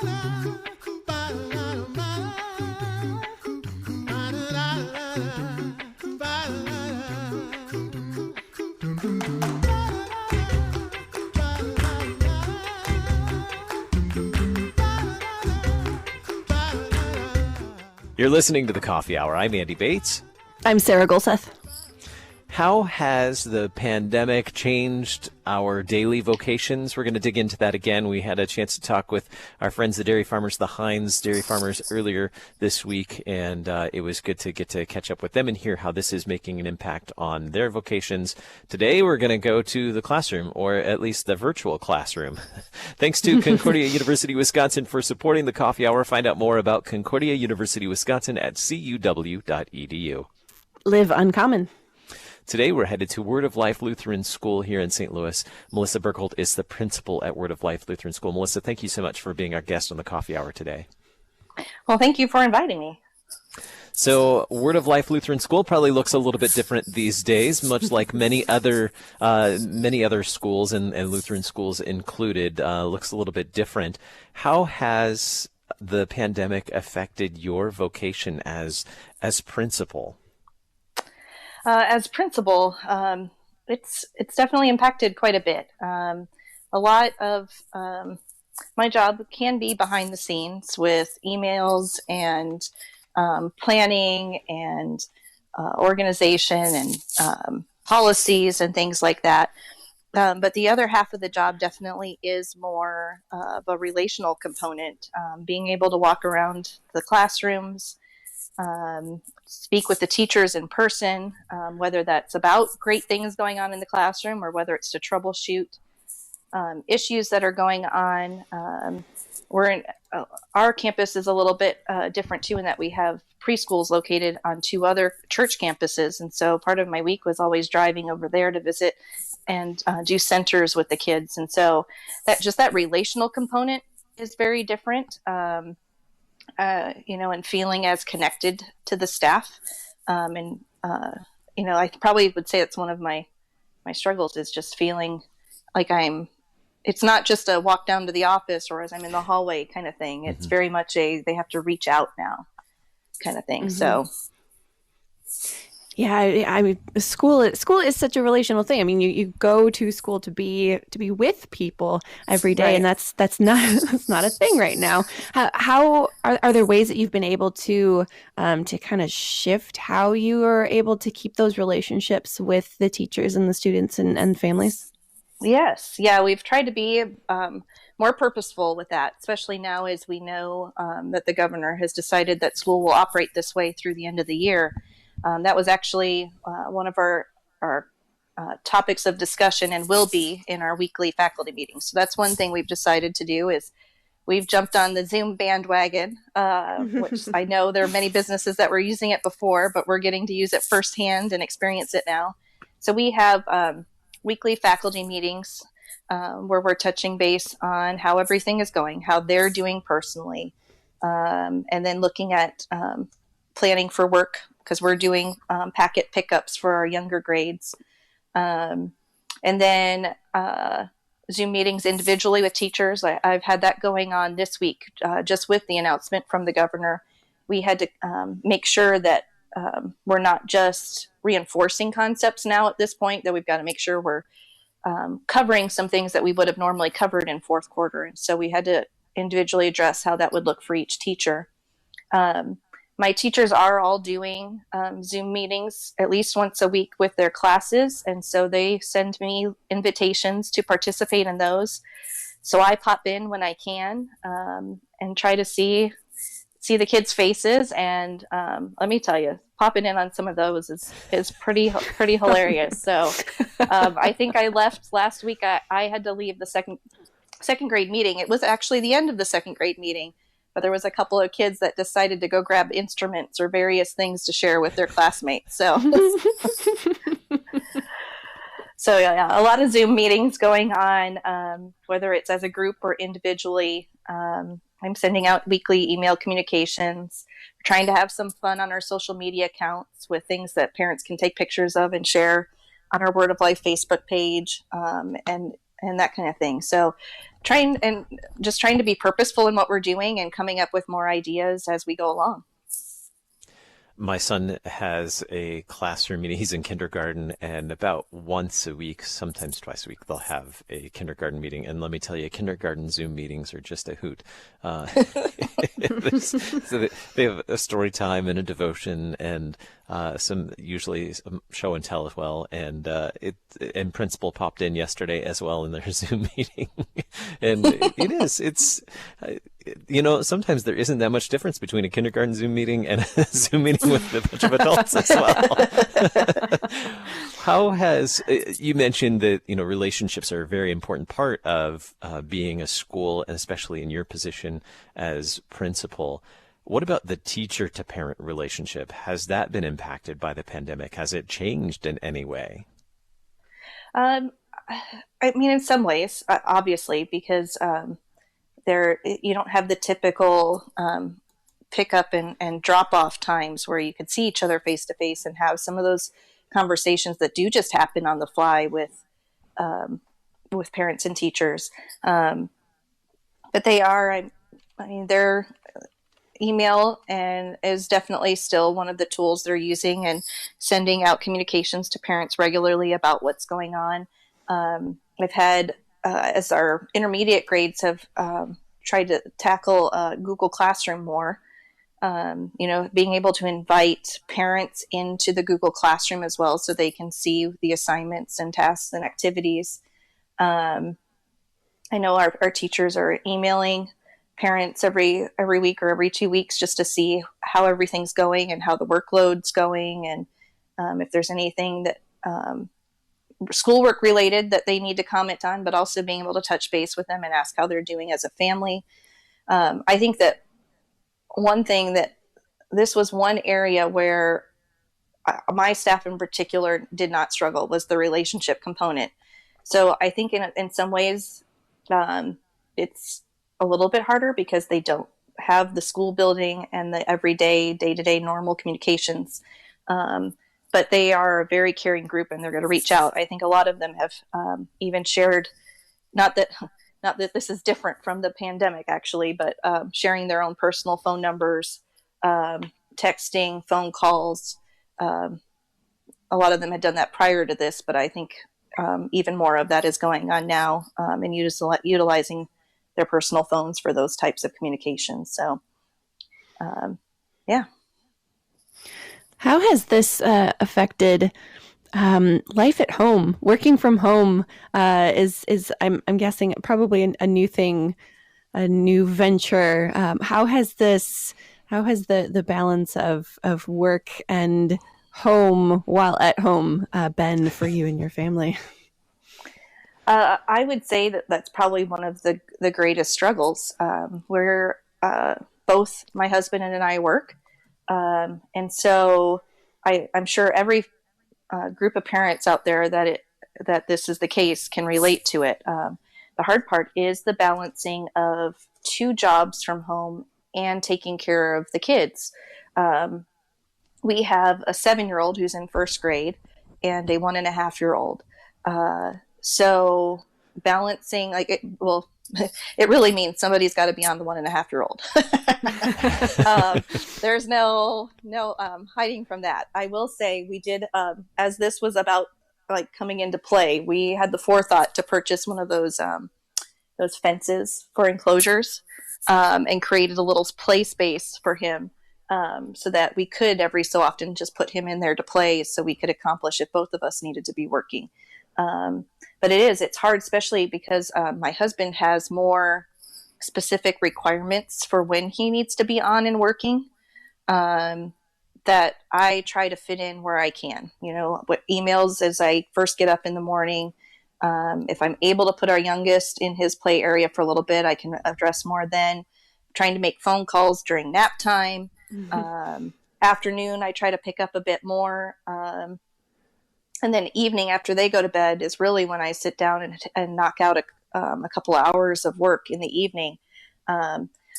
You're listening to The Coffee Hour. I'm Andy Bates. I'm Sarah Golseth. How has the pandemic changed our daily vocations? We're going to dig into that again. We had a chance to talk with our friends, the dairy farmers, the Heinz dairy farmers, earlier this week, and it was good to get to catch up with them and hear how this is making an impact on their vocations. Today, we're going to go to the classroom, or at least the virtual classroom. Thanks to Concordia University, Wisconsin for supporting the Coffee Hour. Find out more about Concordia University, Wisconsin at cuw.edu. Live uncommon. Today, we're headed to Word of Life Lutheran School here in St. Louis. Melissa Bergholt is the principal at Word of Life Lutheran School. Melissa, thank you so much for being our guest on the Coffee Hour today. Well, thank you for inviting me. So, Word of Life Lutheran School probably looks a little bit different these days, much like many other schools and Lutheran schools included. Looks a little bit different. How has the pandemic affected your vocation as principal? As principal, it's definitely impacted quite a bit. A lot of my job can be behind the scenes with emails and planning and organization and policies and things like that. But the other half of the job definitely is more of a relational component, being able to walk around the classrooms, speak with the teachers in person, whether that's about great things going on in the classroom or whether it's to troubleshoot issues that are going on. Our campus is a little bit different too, in that we have preschools located on two other church campuses. And so part of my week was always driving over there to visit and do centers with the kids. And so that relational component is very different. And feeling as connected to the staff. I probably would say it's one of my struggles is just feeling like it's not just a walk down to the office or as I'm in the hallway kind of thing. It's very much they have to reach out now kind of thing. Mm-hmm. So. Yeah, I mean, school is such a relational thing. I mean, you go to school to be with people every day, right. And that's not a thing right now. How are there ways that you've been able to kind of shift how you are able to keep those relationships with the teachers and the students and families? Yes, yeah, we've tried to be more purposeful with that, especially now as we know that the governor has decided that school will operate this way through the end of the year. That was actually one of our topics of discussion and will be in our weekly faculty meetings. So that's one thing we've decided to do is we've jumped on the Zoom bandwagon, which I know there are many businesses that were using it before, but we're getting to use it firsthand and experience it now. So we have weekly faculty meetings where we're touching base on how everything is going, how they're doing personally, and then looking at planning for work, because we're doing packet pickups for our younger grades. And then Zoom meetings individually with teachers. I've had that going on this week, just with the announcement from the governor. We had to make sure that we're not just reinforcing concepts now at this point, that we've got to make sure we're covering some things that we would have normally covered in fourth quarter. And so we had to individually address how that would look for each teacher. My teachers are all doing Zoom meetings at least once a week with their classes. And so they send me invitations to participate in those. So I pop in when I can and try to see the kids' faces. And let me tell you, popping in on some of those is pretty hilarious. So I think I left last week. I had to leave the second grade meeting. It was actually the end of the second grade meeting. But there was a couple of kids that decided to go grab instruments or various things to share with their classmates. So, yeah, a lot of Zoom meetings going on, whether it's as a group or individually. I'm sending out weekly email communications, trying to have some fun on our social media accounts with things that parents can take pictures of and share on our Word of Life Facebook page, and and that kind of thing. So trying to be purposeful in what we're doing and coming up with more ideas as we go along. My son has a classroom meeting. He's in kindergarten, and about once a week, sometimes twice a week, they'll have a kindergarten meeting. And let me tell you, kindergarten Zoom meetings are just a hoot. So they have a story time and a devotion, and usually some show and tell as well. And principal popped in yesterday as well in their Zoom meeting, and it's. Sometimes there isn't that much difference between a kindergarten Zoom meeting and a Zoom meeting with a bunch of adults as well. How has, you mentioned that, relationships are a very important part of being a school, and especially in your position as principal. What about the teacher to parent relationship? Has that been impacted by the pandemic? Has it changed in any way? In some ways, obviously, because you don't have the typical pick up and drop off times where you could see each other face to face and have some of those conversations that do just happen on the fly with parents and teachers. But their email and is definitely still one of the tools they're using, and sending out communications to parents regularly about what's going on. I've had as our intermediate grades have tried to tackle Google Classroom more, being able to invite parents into the Google Classroom as well, so they can see the assignments and tasks and activities. I know our teachers are emailing parents every week or every 2 weeks just to see how everything's going and how the workload's going, and if there's anything that schoolwork related that they need to comment on, but also being able to touch base with them and ask how they're doing as a family. I think that one thing that this was one area where my staff in particular did not struggle was the relationship component. So I think in some ways it's a little bit harder because they don't have the school building and the everyday, day-to-day normal communications. But they are a very caring group, and they're going to reach out. I think a lot of them have even shared, not that this is different from the pandemic actually, but sharing their own personal phone numbers, texting, phone calls. A lot of them had done that prior to this, but I think even more of that is going on now, and utilizing their personal phones for those types of communications. So, yeah. How has this affected life at home? Working from home is I'm guessing probably a new thing, a new venture. How has the balance of work and home while at home been for you and your family? I would say that that's probably one of the greatest struggles. Where both my husband and I work. And so I'm sure every group of parents out there that this is the case can relate to it. The hard part is the balancing of 2 jobs from home and taking care of the kids. We have a 7-year-old who's in first grade and a 1.5-year-old. So balancing it really means somebody's got to be on the 1.5-year-old. There's no hiding from that. I will say we did, as this was about coming into play, we had the forethought to purchase one of those fences for enclosures, and created a little play space for him, so that we could every so often just put him in there to play, so we could accomplish if both of us needed to be working. But it's hard, especially because my husband has more specific requirements for when he needs to be on and working, that I try to fit in where I can. What emails as I first get up in the morning. If I'm able to put our youngest in his play area for a little bit, I can address more then. Trying to make phone calls during nap time. Mm-hmm. Afternoon, I try to pick up a bit more. And then evening after they go to bed is really when I sit down and knock out a couple of hours of work in the evening.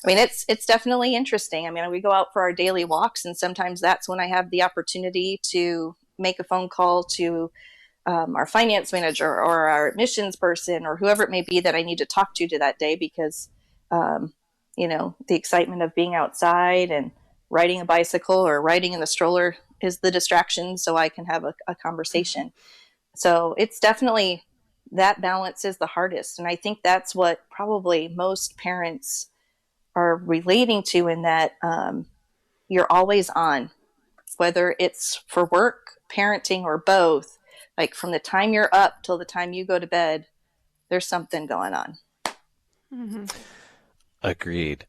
It's definitely interesting. We go out for our daily walks, and sometimes that's when I have the opportunity to make a phone call to our finance manager or our admissions person or whoever it may be that I need to talk to that day, because, the excitement of being outside and riding a bicycle or riding in the stroller is the distraction, so I can have a conversation. So it's definitely, that balance is the hardest. And I think that's what probably most parents are relating to, in that you're always on, whether it's for work, parenting, or both. Like from the time you're up till the time you go to bed, there's something going on. Mm-hmm. Agreed.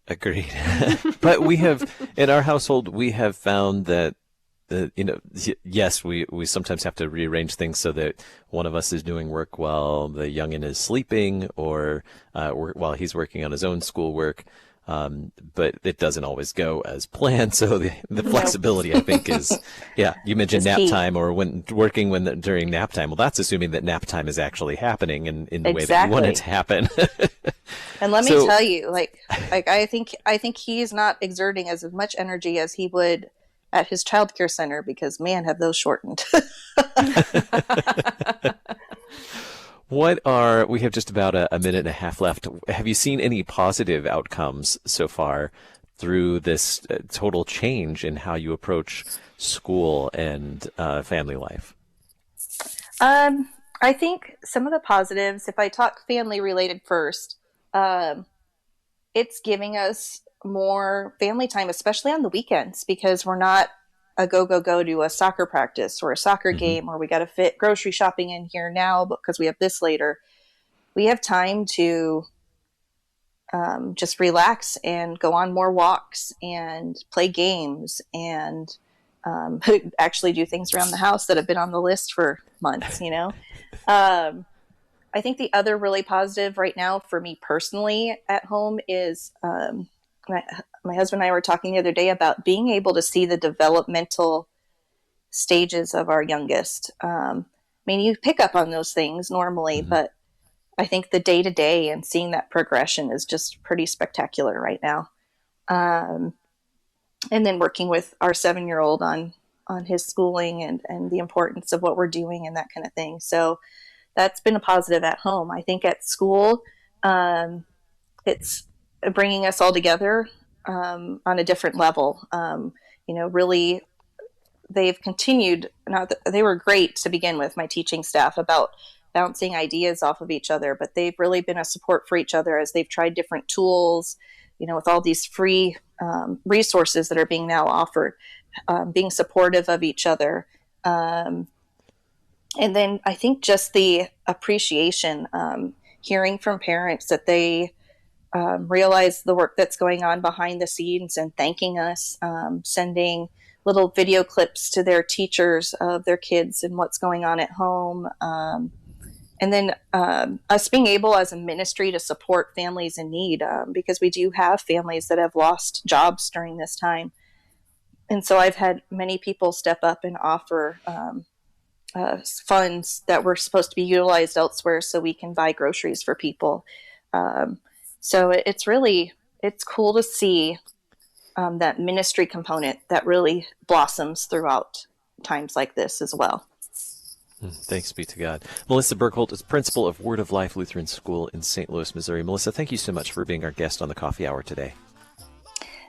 But we have, in our household, we have found that, yes, we sometimes have to rearrange things so that one of us is doing work while the youngin is sleeping, or while he's working on his own schoolwork. But it doesn't always go as planned. So the flexibility, I think, is, you mentioned nap time, or during nap time. Well, that's assuming that nap time is actually happening in the way that you want it to happen. And let me tell you, like I think he's not exerting as much energy as he would at his childcare center, because man, have those shortened. We have just about a minute and a half left. Have you seen any positive outcomes so far through this total change in how you approach school and family life? I think some of the positives, if I talk family related first, it's giving us more family time, especially on the weekends, because we're not a go to a soccer practice or a soccer game, or we got to fit grocery shopping in here now because we have this later. We have time to just relax and go on more walks and play games and actually do things around the house that have been on the list for months, I think the other really positive right now for me personally at home is my husband and I were talking the other day about being able to see the developmental stages of our youngest. You pick up on those things normally, but I think the day-to-day and seeing that progression is just pretty spectacular right now. And then working with our 7-year-old on his schooling and the importance of what we're doing and that kind of thing. So that's been a positive at home. I think at school, it's bringing us all together on a different level. Really, they've continued. They were great to begin with, my teaching staff, about bouncing ideas off of each other, but they've really been a support for each other as they've tried different tools, with all these free resources that are being now offered, being supportive of each other. And then I think just the appreciation, hearing from parents that they realize the work that's going on behind the scenes and thanking us, sending little video clips to their teachers of their kids and what's going on at home. And then us being able as a ministry to support families in need, because we do have families that have lost jobs during this time. And so I've had many people step up and offer funds that were supposed to be utilized elsewhere so we can buy groceries for people. So it's cool to see that ministry component that really blossoms throughout times like this as well. Thanks be to God. Melissa Bergholt is principal of Word of Life Lutheran School in St. Louis, Missouri. Melissa, thank you so much for being our guest on the Coffee Hour today.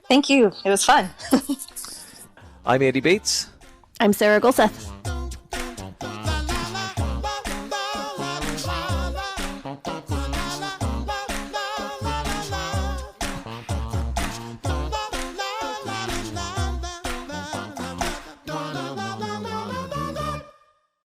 Thank you. It was fun. I'm Andy Bates. I'm Sarah Golseth.